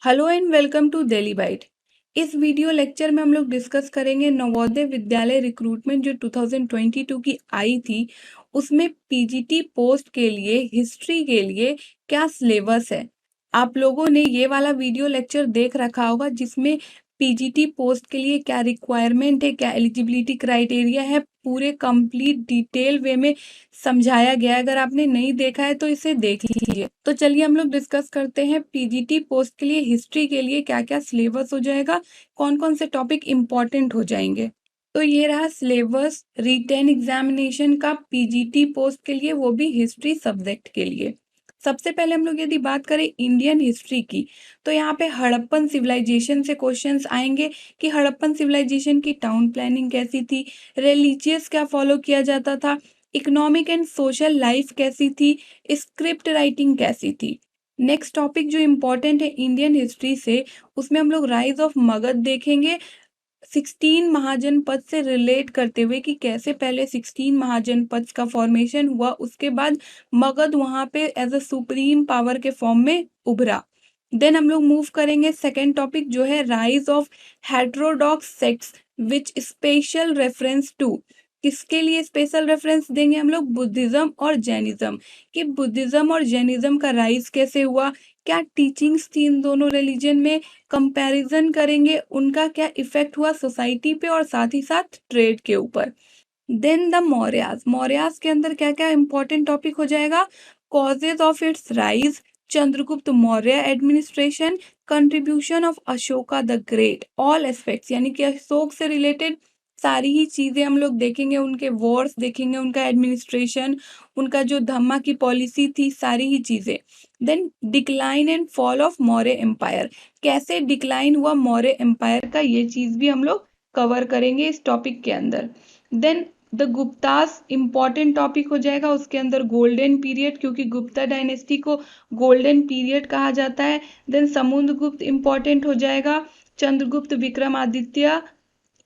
Hello and welcome to Delhi bite. इस video lecture में हम लोग डिस्कस करेंगे नवोदय विद्यालय रिक्रूटमेंट जो 2022 की आई थी, उसमें पीजीटी पोस्ट के लिए हिस्ट्री के लिए क्या सिलेबस है। आप लोगों ने ये वाला वीडियो लेक्चर देख रखा होगा जिसमें पीजीटी पोस्ट के लिए क्या रिक्वायरमेंट है, क्या एलिजिबिलिटी क्राइटेरिया है, पूरे कंप्लीट डिटेल वे में समझाया गया है। अगर आपने नहीं देखा है तो इसे देख लीजिए। तो चलिए हम लोग डिस्कस करते हैं पीजीटी पोस्ट के लिए हिस्ट्री के लिए क्या क्या सिलेबस हो जाएगा, कौन कौन से टॉपिक इम्पोर्टेंट हो जाएंगे। तो ये रहा सिलेबस रिटेन एग्जामिनेशन का पीजीटी पोस्ट के लिए, वो भी हिस्ट्री सब्जेक्ट के लिए। सबसे पहले हम लोग यदि बात करें इंडियन हिस्ट्री की, तो यहाँ पे हड़प्पन सिविलाइजेशन से क्वेश्चंस आएंगे कि हड़प्पन सिविलाइजेशन की टाउन प्लानिंग कैसी थी, रिलीजियस क्या फॉलो किया जाता था, इकोनॉमिक एंड सोशल लाइफ कैसी थी, स्क्रिप्ट राइटिंग कैसी थी। नेक्स्ट टॉपिक जो इम्पोर्टेंट है इंडियन हिस्ट्री से, उसमें हम लोग राइज ऑफ मगध देखेंगे 16 महाजनपद से रिलेट करते हुए कि कैसे पहले 16 महाजनपद का फॉर्मेशन हुआ, उसके बाद मगध वहां पे एज अ सुप्रीम पावर के फॉर्म में उभरा। देन हम लोग मूव करेंगे सेकेंड टॉपिक जो है rise of heterodox sects which special reference to. किसके लिए स्पेशल रेफरेंस देंगे हम लोग? बुद्धिज्म और जैनिज्म। कि बुद्धिज्म और जैनिज्म का राइज कैसे हुआ, क्या टीचिंग्स थी इन दोनों रिलीजन में, कंपैरिजन करेंगे उनका क्या इफेक्ट हुआ सोसाइटी पे और साथ ही साथ ट्रेड के ऊपर। देन द मौर्यास, मौर्यास के अंदर क्या क्या इंपॉर्टेंट टॉपिक हो जाएगा? Causes of its rise, Chandragupta Maurya administration, contribution of Ashoka the great, all aspects यानी कि अशोक से रिलेटेड सारी ही चीजें हम लोग देखेंगे, उनके वॉर्स देखेंगे, उनका एडमिनिस्ट्रेशन, उनका जो धम्मा की पॉलिसी थी, सारी ही चीजें। Then decline and fall of Maurya empire, कैसे डिक्लाइन हुआ मौर्य एम्पायर का, ये चीज भी हम लोग कवर करेंगे इस टॉपिक के अंदर। Then the Guptas important topic हो जाएगा, उसके अंदर गोल्डन पीरियड, क्योंकि गुप्ता डायनेस्टी को गोल्डन पीरियड कहा जाता है। देन समुद्रगुप्त इंपॉर्टेंट हो जाएगा, चंद्रगुप्त विक्रमादित्य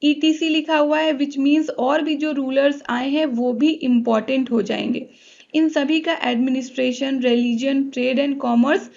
ईटीसी लिखा हुआ है, विच मीन्स और भी जो रूलर्स आए हैं वो भी इंपॉर्टेंट हो जाएंगे। इन सभी का administration, religion, trade and commerce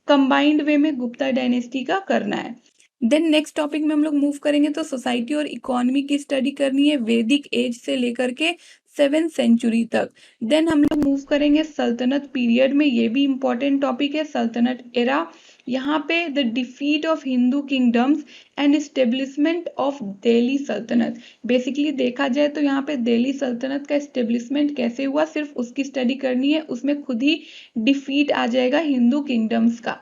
combined way में गुप्ता डायनेस्टी का करना है। देन नेक्स्ट टॉपिक में हम लोग मूव करेंगे तो सोसाइटी और इकोनॉमी की स्टडी करनी है वैदिक एज से लेकर के 7th सेंचुरी तक। देन हम लोग मूव करेंगे सल्तनत पीरियड में, ये भी इंपॉर्टेंट टॉपिक है सल्तनत एरा। यहाँ पे the defeat of Hindu kingdoms and establishment of Delhi सल्तनत। बेसिकली देखा जाए तो यहाँ पे दिल्ली सल्तनत का एस्टेब्लिशमेंट कैसे हुआ, सिर्फ उसकी स्टडी करनी है, उसमें खुद ही डिफीट आ जाएगा हिंदू किंगडम्स का।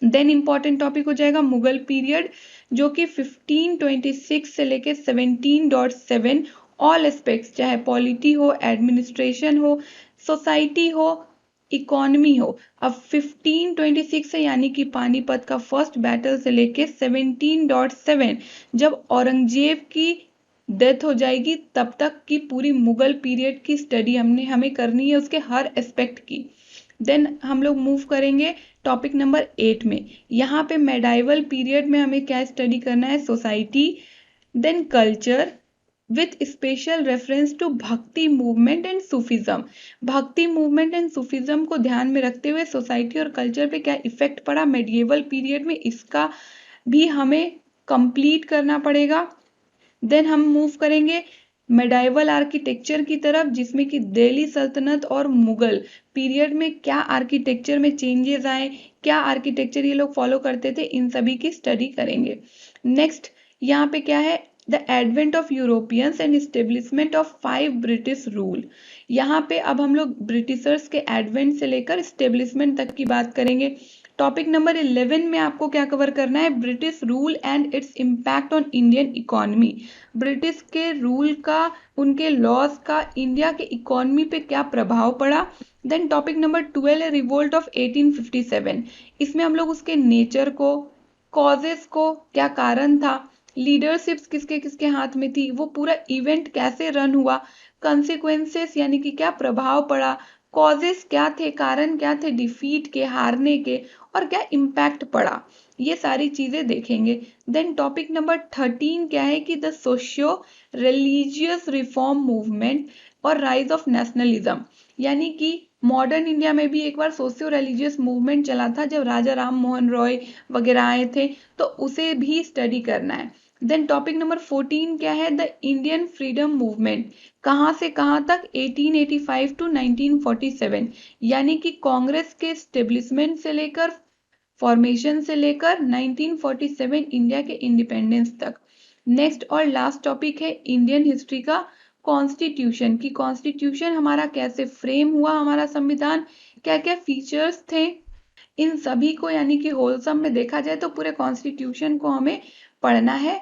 देन इंपॉर्टेंट टॉपिक हो जाएगा मुगल पीरियड, जो कि 1526 से लेके 1707, ऑल एस्पेक्ट्स, चाहे पॉलिटी हो, एडमिनिस्ट्रेशन हो, सोसाइटी हो, इकोनॉमी हो। अब 1526 से यानी कि पानीपत का फर्स्ट बैटल से लेके 1707 जब औरंगजेब की डेथ हो जाएगी तब तक की पूरी मुगल पीरियड की स्टडी हमें करनी है, उसके हर एस्पेक्ट की। देन हम लोग मूव करेंगे टॉपिक नंबर 8 में। यहाँ पे मेडाइवल पीरियड में हमें क्या स्टडी करना है? Society, then culture with special reference to bhakti movement and Sufism. Bhakti movement and Sufism को ध्यान में रखते हुए सोसाइटी और कल्चर पे क्या इफेक्ट पड़ा मेडिएवल पीरियड में, इसका भी हमें कंप्लीट करना पड़ेगा। देन हम मूव करेंगे मेडाइवल आर्किटेक्चर की तरफ, जिसमें कि दिल्ली सल्तनत और मुगल पीरियड में क्या आर्किटेक्चर में चेंजेस आए, क्या आर्किटेक्चर ये लोग फॉलो करते थे, इन सभी की स्टडी करेंगे। नेक्स्ट यहाँ पे क्या है? The advent of Europeans and establishment of 5 British rule. यहाँ पे अब हम लोग ब्रिटिशर्स के एडवेंट से लेकर एस्टेब्लिशमेंट तक की बात करेंगे। टॉपिक नंबर 11 में आपको क्या कवर करना है? British rule and its impact on Indian economy. British के रूल का, उनके लॉज का इंडिया के इकोनॉमी पे क्या प्रभाव पड़ा। देन टॉपिक नंबर 12 है रिवोल्ट ऑफ 1857। इसमें हम लोग उसके नेचर को, कॉजेस को, क्या कारण था, लीडरशिप्स किसके किसके हाथ में थी, वो पूरा इवेंट कैसे रन हुआ, कंसिक्वेंसेस यानी कि क्या प्रभाव पड़ा, कॉजेस क्या थे, कारण क्या थे डिफीट के, हारने के, और क्या इम्पैक्ट पड़ा, ये सारी चीजें देखेंगे। देन टॉपिक नंबर 13 क्या है कि the socio religious reform movement और राइज ऑफ नेशनलिज्म, यानी कि मॉडर्न इंडिया में भी एक बार सोशियो रिलीजियस मूवमेंट चला था जब राजा राम मोहन रॉय वगैरह आए थे, तो उसे भी स्टडी करना है। देन टॉपिक नंबर 14 क्या है, द इंडियन फ्रीडम मूवमेंट, कहाँ से कहाँ तक, 1885 टू 1947, यानी कि कांग्रेस के स्टेब्लिशमेंट से लेकर, फॉर्मेशन से लेकर 1947 इंडिया के इंडिपेंडेंस तक। नेक्स्ट और लास्ट टॉपिक है इंडियन हिस्ट्री का कॉन्स्टिट्यूशन, की कॉन्स्टिट्यूशन हमारा कैसे फ्रेम हुआ, हमारा संविधान क्या क्या फीचर्स थे, इन सभी को यानी कि होलसम में देखा जाए तो पूरे कॉन्स्टिट्यूशन को हमें पढ़ना है।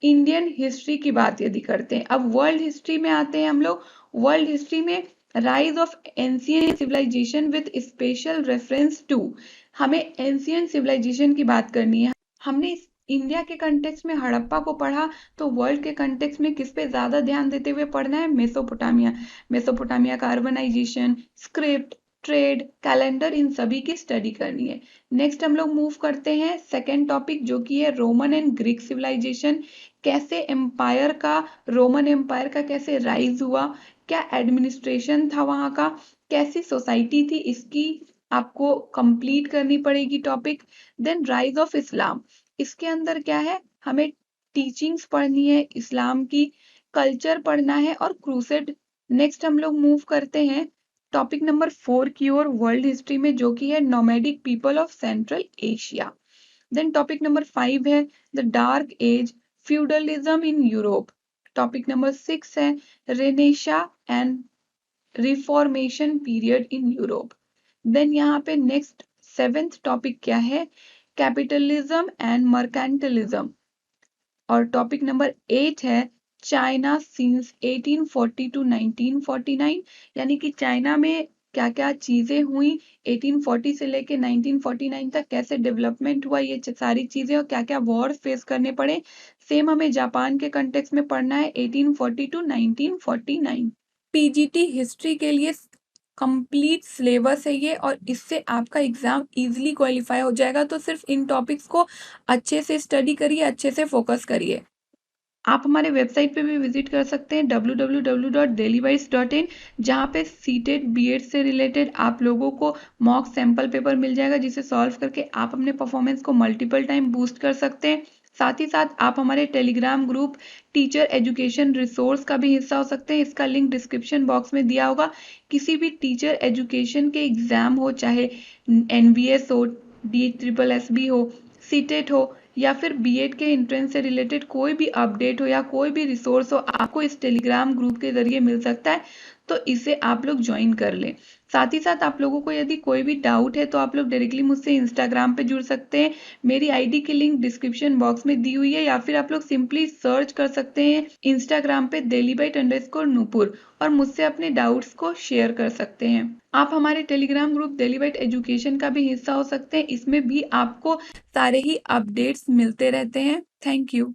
इंडियन हिस्ट्री की बात यदि करते हैं, अब वर्ल्ड हिस्ट्री में आते हैं हम लोग। वर्ल्ड हिस्ट्री में rise of ancient civilisation with special reference to, हमें एंशियंट सिविलाइजेशन की बात करनी है। हमने इंडिया के कंटेक्स्ट में हड़प्पा को पढ़ा, तो वर्ल्ड के कंटेक्स्ट में किस पे ज्यादा ध्यान देते हुए पढ़ना है, मेसोपोटामिया। मेसोपोटामिया का अर्बनाइजेशन, स्क्रिप्ट, ट्रेड, कैलेंडर, इन सभी की स्टडी करनी है। नेक्स्ट हम लोग मूव करते हैं सेकेंड टॉपिक जो कि है रोमन एंड ग्रीक सिविलाइजेशन, कैसे एम्पायर का, रोमन एम्पायर का कैसे राइज हुआ, क्या एडमिनिस्ट्रेशन था वहां का, कैसी सोसाइटी थी, इसकी आपको कंप्लीट करनी पड़ेगी topic. Then rise of Islam, इसके अंदर क्या है, हमें टीचिंग्स पढ़नी है इस्लाम की, कल्चर पढ़ना है और क्रूसेड। नेक्स्ट हम लोग मूव करते हैं टॉपिक नंबर 4 की ओर वर्ल्ड हिस्ट्री में, जो कि है nomadic people of central Asia. Then topic number 5 है the dark age, feudalism in Europe. Topic number 6 है renaissance and reformation period in Europe. Then यहाँ पे नेक्स्ट 7th टॉपिक क्या है, कैपिटलिज्म एंड मर्केंटलिज्म। और टॉपिक नंबर 8 है China since 1840 to 1949, यानी कि चाइना में क्या क्या चीजें हुई 1840 से लेके 1949 तक, कैसे डेवलपमेंट हुआ, ये सारी चीजें, और क्या क्या वॉर फेस करने पड़े। सेम हमें जापान के कंटेक्स्ट में पढ़ना है 1840 टू 1949। पीजीटी हिस्ट्री के लिए कंप्लीट सिलेबस है ये, और इससे आपका एग्जाम इजीली क्वालिफाई हो जाएगा। तो सिर्फ इन टॉपिक्स को अच्छे से स्टडी करिए, अच्छे से फोकस करिए। आप हमारे वेबसाइट पे भी विजिट कर सकते हैं www.delhibytes.in, जहाँ पे सीटेट बीएड से रिलेटेड आप लोगों को मॉक सैंपल पेपर मिल जाएगा, जिसे सॉल्व करके आप अपने परफॉर्मेंस को मल्टीपल टाइम बूस्ट कर सकते हैं। साथ ही साथ आप हमारे Telegram group teacher education resource का भी हिस्सा हो सकते हैं, इसका लिंक डिस्क्रिप्शन बॉक्स में दिया होगा। किसी भी टीचर एजुकेशन के एग्जाम हो, चाहे एनबीएस हो, DSSB हो, सीटेट हो, या फिर बीएड के एंट्रेंस से रिलेटेड कोई भी अपडेट हो या कोई भी रिसोर्स हो, आपको इस टेलीग्राम ग्रुप के जरिए मिल सकता है, तो इसे आप लोग ज्वाइन कर लें। साथ ही साथ आप लोगों को यदि कोई भी डाउट है तो आप लोग डायरेक्टली मुझसे इंस्टाग्राम पे जुड़ सकते हैं, मेरी आईडी की लिंक डिस्क्रिप्शन बॉक्स में दी हुई है, या फिर आप लोग सिंपली सर्च कर सकते हैं इंस्टाग्राम पे delhibyte_नूपुर, और मुझसे अपने डाउट्स को शेयर कर सकते हैं। आप हमारे टेलीग्राम ग्रुप डेलीबाइट एजुकेशन का भी हिस्सा हो सकते हैं, इसमें भी आपको सारे ही अपडेट्स मिलते रहते हैं। Thank you.